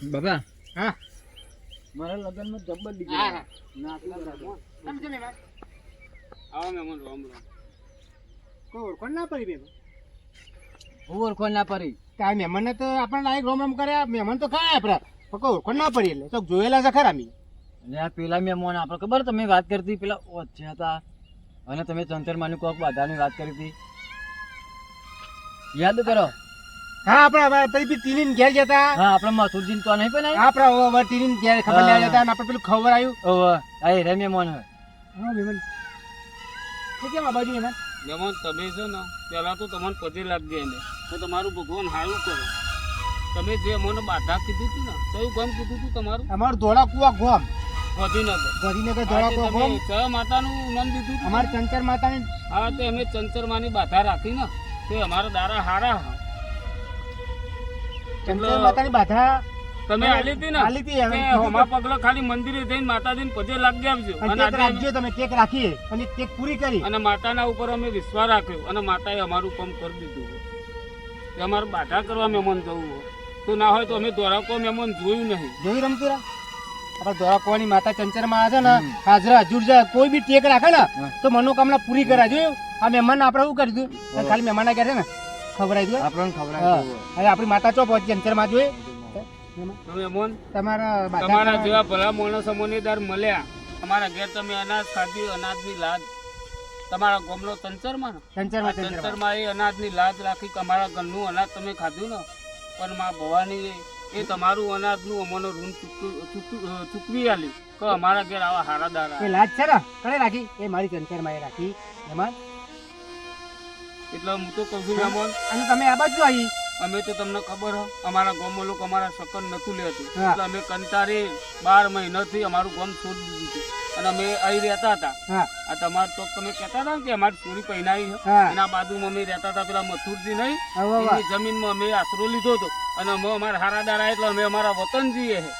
બાબા હા મારા લગનમાં જબ્બર દીકરી હા નાખી બરાબર સમજો ને વાત આવો મહેમાન રામ રામ. કોઈ ઓળખણ ના પડી બેન હું ઓળખો ના પડી તાર મહેમાનને તો આપણને લાયક રોમ રોમ કર્યા મહેમાન તો ખાય આપણે પણ કોઈ ઓળખણ ના પડી એટલે તો જોયેલા છે ખરા મી અને આ પેલા મહેમાન આપણે ખબર તમે વાત કરતી પેલા ઓછા હતા અને તમે ચંચરમાની કોક બાધાની વાત કરી હતી યાદ કરો હા આપણે પછી ટીની ઘેર જતા હા આપણે મથુરજી તો નહીં પણ આપણે ટીની ઘેર ખબર લેવા જતા અને આપણે પેલું ખબર આવ્યું આ રે મહેમાન હોય હા મહેમાન કેમ આ બાજુ મહેમાન મહેમાન તમે છે ને પહેલાં તો તમને પગે લાગજે એને તો તમારું ભગવાન સારું કરો. તમે જે અમને બાધા કીધી હતી ને કયું ગામ કીધું હતું તમારું? અમારું ધોળા કુવા ગોમ ગાંધીનગર. ગાંધીનગર ધોળા કુવા ગોમ કયા માતાનું નામ દીધું હતું? અમારે ચંચર માતાની હા તે અમે ચંચરમાની બાધા રાખી ને તે અમારા દારા હારા. ચંચર માતાની બાધા તમે આલી હતી ને આલી હતી હવે તે હોમા પગલો ખાલી મંદિરે જઈને માતાજીને પગે લાગી આવજો. અને ટેક રાખજો તમે ટેક રાખીએ અને ટેક પૂરી કરી અને માતાના ઉપર અમે વિશ્વાસ રાખ્યો અને માતાએ અમારું કામ કરી દીધું. કે અમારે બાધા કરવા મહેમાન જવું હોય તો ના હોય તો અમે ધોરાકો મહેમાન જોયું નહીં. જોઈ રમતું રા આપણે ધોળા કુવાની માતા ચંચર માં છે ને હાજરા હજુર છે કોઈ બી ટેક રાખે ને તો મનોકામના પૂરી કરાય જોયું. આ મહેમાન આપણે શું કરી દીધું ખાલી મહેમાન ઘેર છે ને ખવડાવી દીધું આપણને ખબર હવે આપણી માતા ચો પહોંચી ચંચર માં જોઈ તમે મહેમાન તમારા તમારા જેવા ભલા માણસો મોનેદાર મળ્યા. અમારા ઘેર તમે અનાજ ખાધું, અનાજની લાજ તમારા ગામનો ચંચરમાં ને ચંચરમાં એ અનાજની લાજ રાખી કે અમારા ઘરનું અનાજ તમે ખાધું ને પણ માં ભવાની એ તમારું અનાજનું અમને ઋણ ચૂકવી આલ્યું કે અમારા ઘેર આવા હારા દારા. એ લાજ છે ને કણે રાખી એ મારી ચંચર માં એ રાખી મહેમાન એટલે હું તો કહું છું મહેમાન અને તમે આ બાજુ આવી અમે તો તમને ખબર હો અમારા ગામમાં લોકો અમારા શકન નતું લેતું એટલે અમે કંટાળી 12 મહિનાથી અમારું ગામ છોડી દીધું હતું અને અમે અહીં રહેતા હતા. હા આ તમારે તો તમે કહેતા હતા ને કે અમારી ચોરી પહેરાવી છે એના બાજુમાં અમે રહેતા હતા પેલા મથુરજી નહીં એની જમીનમાં અમે આશરો લીધો હતો અને અમે અમારા હારા દારા એટલે અમે અમારા વતન જઈએ છે.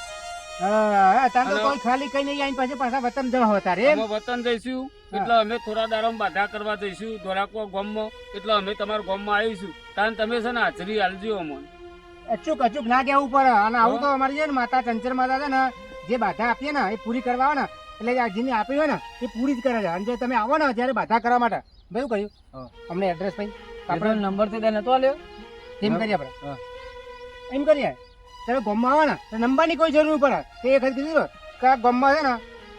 કોઈ ખાલી કઈ નહીં આવીને પછી પાછા વતન જવા હતા રે અમે વતન જઈશું એટલે અમે થોડા દારામાં બાધા કરવા જઈશું ધોરાકો ગામમાં એટલે અમે તમારા ગામમાં આવીશું કારણ તમે છે ને હાજરી આલજો અમને. અચૂક અચૂક ના કેવું પડે અને આવું તો અમારી છે ને માતા ચંચર માતા છે ને જે બાધા આપીએ ને એ પૂરી કરવા આવે ને એટલે જેને આપી હોય ને એ પૂરી જ કરે છે અને જો તમે આવો ને ત્યારે બાધા કરવા માટે ભાઈ કહ્યું અમને એડ્રેસ ભાઈ આપણો નંબર તો દે નતો આલ્યો એમ કરીએ આપણે એમ કરીએ તમે ગામમાં આવો ને તો નંબરની કોઈ જરૂર પડે તે એક જ કીધું કે આ ગામમાં છે ને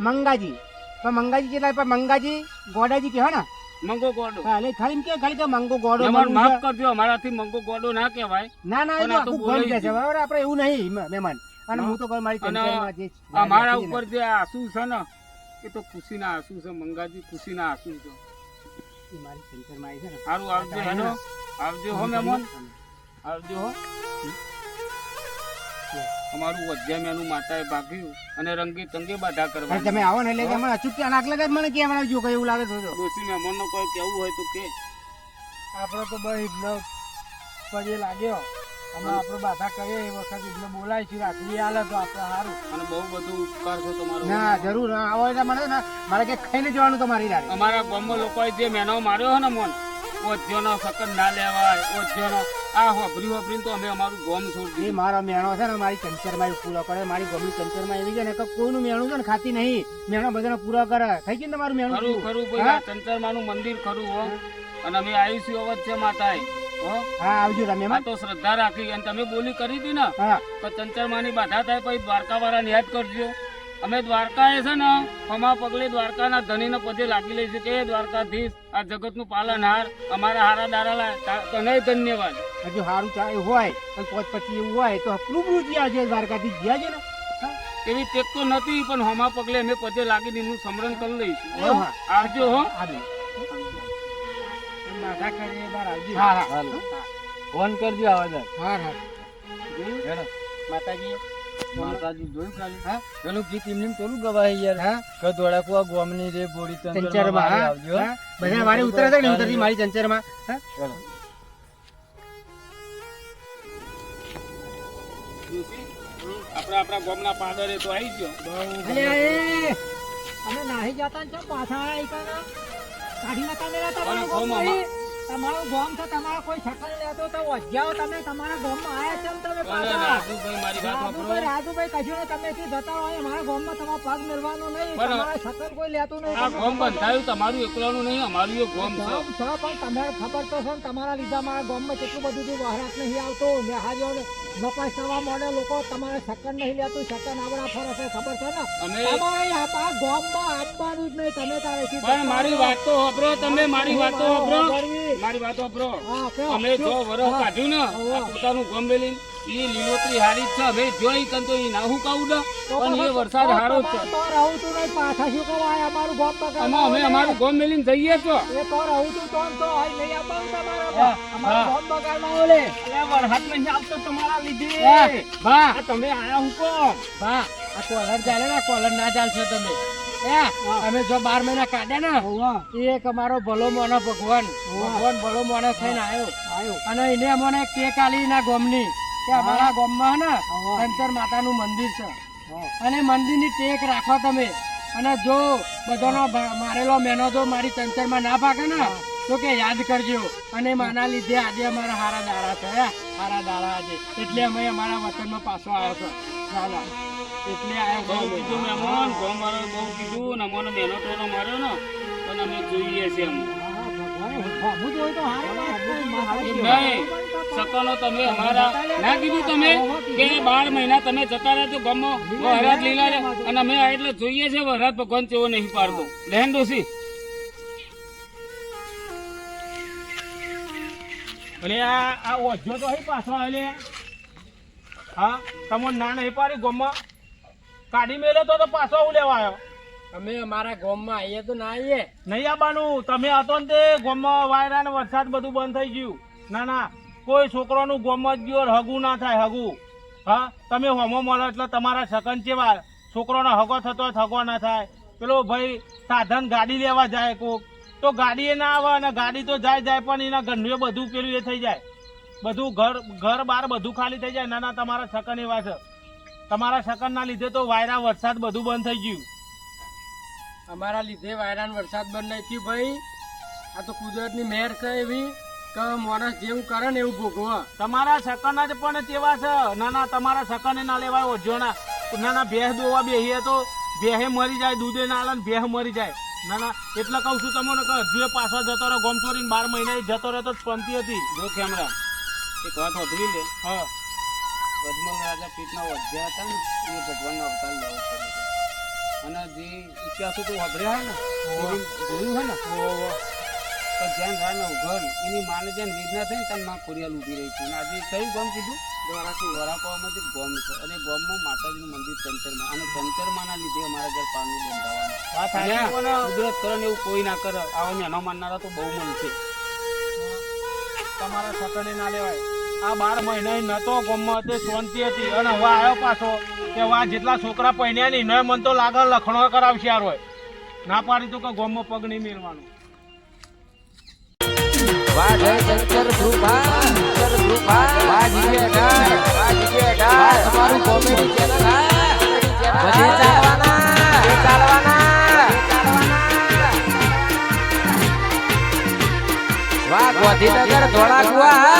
મંગાજી પણ મંગાજી કેટલા પણ મંગાજી ગોડાજી કહેવાય ને મંગો ગોડો. હા એટલે ખાલી કે ખાલી કે મંગો ગોડો મહેમાન માફ કરજો અમારાથી મંગો ગોડો ના કહેવાય. ના ના એ તો આખું ગામ કહે છે બરાબર આપણે એવું નહીં મહેમાન અને હું તો કહું મારી ચંચરમાં જે અમારા ઉપર જે આંસુ છે ને એ તો ખુશીના આંસુ છે મંગાજી ખુશીના આંસુ છે. એ મારી ચંચરમાં આવી છે ને સારું આવજો હેનો આવજો હો મહેમાન આવજો હો. અમારું વજ્જામ્યાનું માતાએ ભાગ્યું અને રંગી તંગે બાધા કરવા. તમે આવો ને એટલે તમે અચૂક ત્યાં નાખ લગાડ મને કેમ જો કઈ એવું લાગે તો ડોશી મહેમાનનો કોઈ કેવું હોય તો કે આપણો તો બસ એટલો પગે લાગ્યો અમે આપણો બાધા કરીએ એ વખત એટલે બોલાય છે રાખડી આલે તો આપણે સારું અને બહુ બધું ઉપકાર છે તમારો. ના જરૂર આવો એટલે મને ને મારે કે ખાઈને જવાનું તમારી રાત અમારા ગામમાં લોકોએ જે મેનો માર્યો છે ને મોન ઓજ્યોનો સકન ના લેવાય ઓજ્યોનો આ હોભરીને તો અમે અમારું ગામ છોડી એ મારો મેણો છે ને મારી ચંચરમાં પૂરો કરે મારી ગમી ચંચરમાં એવી છે ને કે કોઈનું મેણું છે ને ખાતી નહીં મેણો બધાને પૂરો કરે થઈ ગયું તમારું મેણું ખરું ખરું ભાઈ ચંચરમાનું મંદિર ખરું હો અને અમે આવીશું અવશ્ય માતાએ હો. હા આવજો તમે આ તો શ્રદ્ધા રાખી અને તમે બોલી કરી હતી ને હા તો ચંચરમાની બાધા થાય પછી દ્વારકા વાળાને યાદ કરજો. અમે દ્વારકાએ છે ને હમા પગલે દ્વારકાના ધણીને પદે લાગી લઈશું કે દ્વારકાધીશ આ જગતનું પાલનહાર અમારા હારા દારા તને ધન્યવાદ. હજુ સારું ચાલે હોય પણ પોચ પછી એવું હોય તો રૂબરૂ જ્યાં છે દ્વારકાથી જ્યાં છે ને એવી ટેક તો નથી પણ હમા પગલે અમે પદે લાગીને એનું સ્મરણ કરી લઈશું. આવજો હો. હા હા ફોન કરજો આવાજ હા હા માતાજી માતાજી જોયું ખાલી હા પેલું ગીત એમને પેલું ગવાય યાર હા કે ધોળાકુવા ગોમની રે બોડી ચંચરમાં આવજો બધા વારે ઉતરે છે ને ઉતરતી મારી ચંચરમાં હા ચલો આપણા ગામના પાદરે તો આવી ગયો. અમે નાહી જતા ને પાછા કાઢી નાખા અને તમારું ગામ છે, તમારા કોઈ શકલ લેતો તો વજ્જાઓ તમે તમારા ગામમાં આયા છે તમે પાછા. રાજુભાઈ મારી વાત સાંભળો. રાજુભાઈ કશું ને તમે થી જતા હોય અમારા ગામમાં તમારો પગ મેળવાનો નહીં, પણ તમારા શકલ કોઈ લેતું નહીં. આ ગોમ બંધાયું તમારું એકલાનું નહીં, અમારું એ ગોમ છે. ગામ છે પણ તમને ખબર તો છે ને તમારા લીધે અમારા ગામમાં કેટલું બધું જે વહરાટ નહીં આવતો ને હાજો ને નપાસ થવા મળે લોકો તમારે શકન નહીં લેતું, શકન આવડા ફરે છે ખબર છે ને. અમે તમારે આ ગામમાં આપવાનું જ નહીં તમે તારે થી પણ મારી વાત તો સાંભળો, તમે મારી વાત તો સાંભળો, કરવી. મારી વાત સાંભળો. હા, કહો. અમે જો વરસ કાઢ્યું ને આ પોતાનું ગોમ વેલીને, ઈ લીલોતરી હારી જ છે. હવે જોઈ તન તો ઈ ના હું કહું ને, પણ એ વરસાદ હારો જ છે. તો રહું તું નહીં પાછા શું કહેવાય અમારું ગામ બગાડ. આમાં અમે અમારું ગોમ વેલીને જઈએ છો. એ તો રહું તું તો આઈ નહીં આવવાનું તમારા હા, અમારું હા. ગામ બગાડમાં ઓલે. અલ્યા વરસાદ નહીં આવતો તમારા લીધે. બા આ તમે આયા હું કો બા આ કોલર ચાલે ને કોલર ના ચાલશો તમે અમે જો 12 મહિના કાઢ્યા ને એ એક અમારો ભલો મોનો ભગવાન ભલો મોનો થઈને આવ્યો અને એને અમને કેક આલી ના ગોમની કે અમારા ગામમાં ને શંકર માતાનું મંદિર છે અને મંદિરની ટેક રાખો તમે અને જો બધાનો મારેલો મેનો જો મારી ચંચરમાં ના ભાગે ને તો કે યાદ કરજો અને માના લીધે આજે અમારા હારા દાડા છે હારા દાડા આજે એટલે અમે અમારા વતનમાં પાછો આવ્યો છે ચાલો એટલે બહુ આવ્યો કીધું મહેમાન, ગોમ વાળાએ બહુ કીધું ને અમને મહેનત વાળો માર્યો ને પણ અમે જોઈએ છે એમ. નહીં સકનો તમે અમારા ના કીધું તમે કે 12 મહિના તમે જતા રહ્યા તો ગામમાં વરસાદ લીલા રે અને અમે આ એટલે જોઈએ છે વરસાદ ભગવાન તેવો નહીં પાડતો. લહેન ડોસી અને આ ઓછો તો અહીં પાછો આવેલે હા તમને ના નહીં પાડી ગોમમાં કાઢી મેલ્યો તો પાછો હું લેવા આવ્યો. અમે અમારા ગામમાં આવીએ તો ના આવીએ નહીં આવવાનું તમે હતો ને તે ગોમમાં વાયરા ને વરસાદ બધું બંધ થઈ ગયું. ના ના કોઈ છોકરાનું ગોમમાં જ ગયો હગું ના થાય હગું. હા તમે હોમો મળો એટલે તમારા સકન ચેવા છોકરાનો હગો થતો હોય હગો ના થાય. પેલો ભાઈ સાધન ગાડી લેવા જાય કોક તો ગાડી ના આવે અને ગાડી તો જાય પણ એના ઘરનું બધું પેલું એ થઈ જાય, બધું ઘર બાર બધું ખાલી થઈ જાય. ના ના તમારા સકન એવા છે, તમારા સકન ના લીધે તો વાયરા વરસાદ બધું બંધ થઈ ગયું. અમારા લીધે વાયરાન વરસાદ બંધ નહીં થયું ભાઈ. આ તો કુદરતની મહેર છે એવી કે માણસ જેવું કરે ને એવું ભોગવે. તમારા સકન જ પણ તેવા છે. ના ના તમારા સકને ના લેવાય ઓછોના. ના ના ભેહ દોવા બેહીએ તો ભેહે મરી જાય, દૂધે ના આલે ને ભેહ મરી જાય. ના ના એટલે કહું છું તમને કે હજુ પાછો જતો રહ્યો ગોમ ચોરીને 12 મહિના જતો રહ્યો તો શાંતિ હતી. જો કેમેરા એક વાત હોતરી લે. હા વજમલ રાજા પીઠના વધ્યા હતા ને એ ભગવાનનો અવતાર લેવો પડ્યો અને જે ઇતિહાસો તો વાપર્યા હોય ને જોયું હોય ને તો જ્યાં રાહ ને ઉઘડ એની માને જ્યાં વેદના થઈ ને ત્યાં માં ખોડિયાલ ઊભી રહી છે. અને આજે કયું ગામ કીધું વરાપામાં જે ગામ છે અને ગામમાં માતાજીનું મંદિર ચંચરમાં અને ચંચરમાના લીધે અમારા ઘર પાણી બંધાવાનું. વાત સાચી પણ કુદરત કરે ને એવું કોઈ ના કરે. આવા મેનો માનનારા તો બહુ મન છે. તમારા સકને ના લેવાય. આ 12 મહિના નતો ગોમમાં તે શાંતિ હતી અને હવે આવ્યો પાછો કે વા જેટલા છોકરા પહેર્યા નહીં ને મન તો લાગે લખણો કરાવશે યાર હોય. ના પાડી તો કે ગોમમાં પગ નહીં મેળવાનું. વાહ જય શંકર ધ્રુવા શંકર ધ્રુવા વાહ જીએ ગાય તમારું કોમેડી ચેનલ બધે ચાલવાના વાહ ગોધીનગર ધોળાકુવા